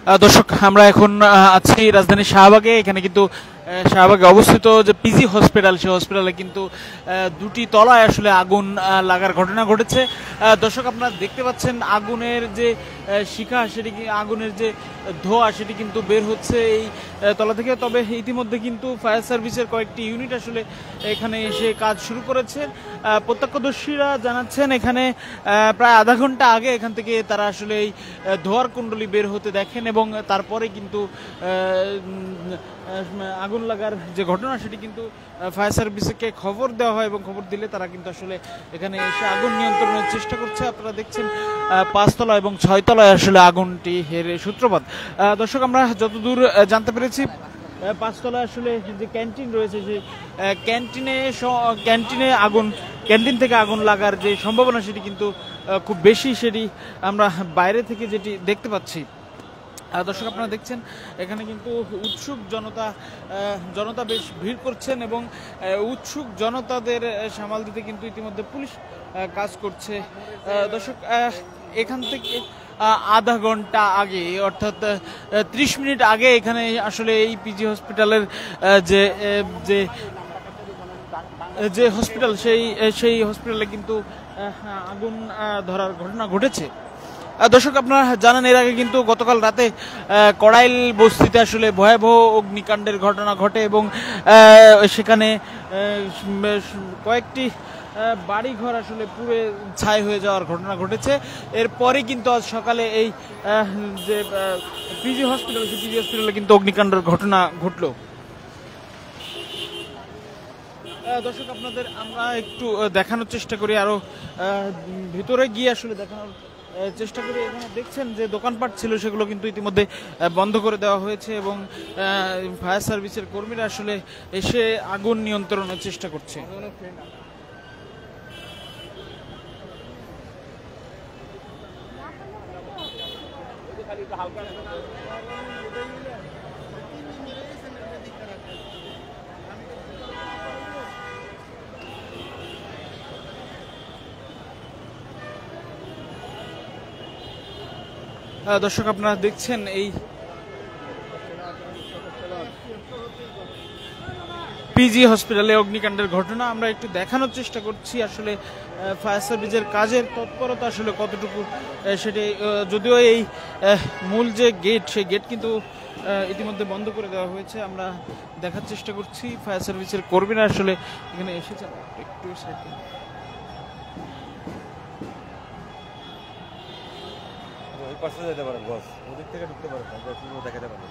দর্শক, আমরা এখন আছি রাজধানীর শাহবাগে। এখানে কিন্তু শাহবাগে অবস্থিত যে পিজি হসপিটাল, সেই হসপিটালে কিন্তু দুটি তলায় আসলে আগুন লাগার ঘটনা ঘটেছে। দর্শক, আপনারা দেখতে পাচ্ছেন আগুনের যে শিখা, সেটি আগুনের যে ধোঁয়া, সেটি কিন্তু বের হচ্ছে এই তলা থেকে। তবে ইতিমধ্যে কিন্তু ফায়ার সার্ভিসের কয়েকটি ইউনিট আসলে এখানে এসে কাজ শুরু করেছে। প্রত্যক্ষদর্শীরা জানাচ্ছেন এখানে প্রায় আধা ঘন্টা আগে এখান থেকে তারা আসলে এই ধোঁয়ার কুণ্ডলী বের হতে দেখেন এবং তারপরে কিন্তু আগুন লাগার যে ঘটনা, সেটি কিন্তু ফায়ার সার্ভিসকে খবর দেওয়া হয় এবং খবর দিলে তারা কিন্তু আসলে এখানে এসে আগুন নিয়ন্ত্রণের চেষ্টা করছে। আপনারা দেখছেন ৫ তলা এবং ৬ তলায় আসলে আগুনটি এর সূত্রপাত। দর্শক, আমরা যতদূর জানতে পেরেছি ৫ তলায় আসলে যে ক্যান্টিন রয়েছে, সেই ক্যান্টিন থেকে আগুন লাগার যে সম্ভাবনা, সেটি কিন্তু খুব বেশি, সেটি আমরা বাইরে থেকে যেটি দেখতে পাচ্ছি। দর্শক, আপনারা দেখছেন এখানে কিন্তু উৎসুক জনতা বেশ ভিড় করছেন এবং উৎসুক জনতাদের সামাল দিতে কিন্তু ইতিমধ্যে পুলিশ কাজ করছে। দর্শক, এখান থেকে আধা ঘন্টা আগে, অর্থাৎ ৩০ মিনিট আগে এখানে আসলে এই পিজি হসপিটালের যে হসপিটাল, সেই হসপিটালে কিন্তু আগুন ধরার ঘটনা ঘটেছে। দর্শক, আপনারা জানেন এর আগে কিন্তু গতকাল রাতে কড়াইল বস্তিতে আসলে ভয়াবহ অগ্নিকাণ্ডের ঘটনা ঘটে এবং সেখানে কয়েকটি বাড়িঘর আসলে পুড়ে ছাই হয়ে যাওয়ার ঘটনা ঘটেছে। এরপরে কিন্তু আজ সকালে এই যে পিজি হসপিটাল, সেই পিজি হসপিটালে কিন্তু অগ্নিকাণ্ডের ঘটনা ঘটল। দর্শক, আপনাদের আমরা একটু দেখানোর চেষ্টা করি, আরো ভিতরে গিয়ে আসলে দেখানোর চেষ্টা করি। এখানে দেখছেন যে দোকানপাট ছিল, সেগুলো কিন্তু ইতিমধ্যে বন্ধ করে দেওয়া হয়েছে এবং ফায়ার সার্ভিসের কর্মীরা আসলে এসে আগুন নিয়ন্ত্রণের চেষ্টা করছে। দর্শক, আপনারা দেখছেন এই পিজি হসপিটালে অগ্নিকাণ্ডের ঘটনা। আমরা একটু দেখানোর চেষ্টা করছি আসলে ফায়ার সার্ভিসের কাজের তৎপরতা আসলে কতটুকু, সেটি যদিও এই মূল যে গেট, সেই গেট কিন্তু ইতিমধ্যে বন্ধ করে দেওয়া হয়েছে। আমরা দেখার চেষ্টা করছি ফায়ার সার্ভিসের কর্মীরা আসলে এখানে এসেছেন। একটু পাশে যেতে পারেন, বস ওদিক থেকে ঢুকতে পারেন, দেখাতে পারেন।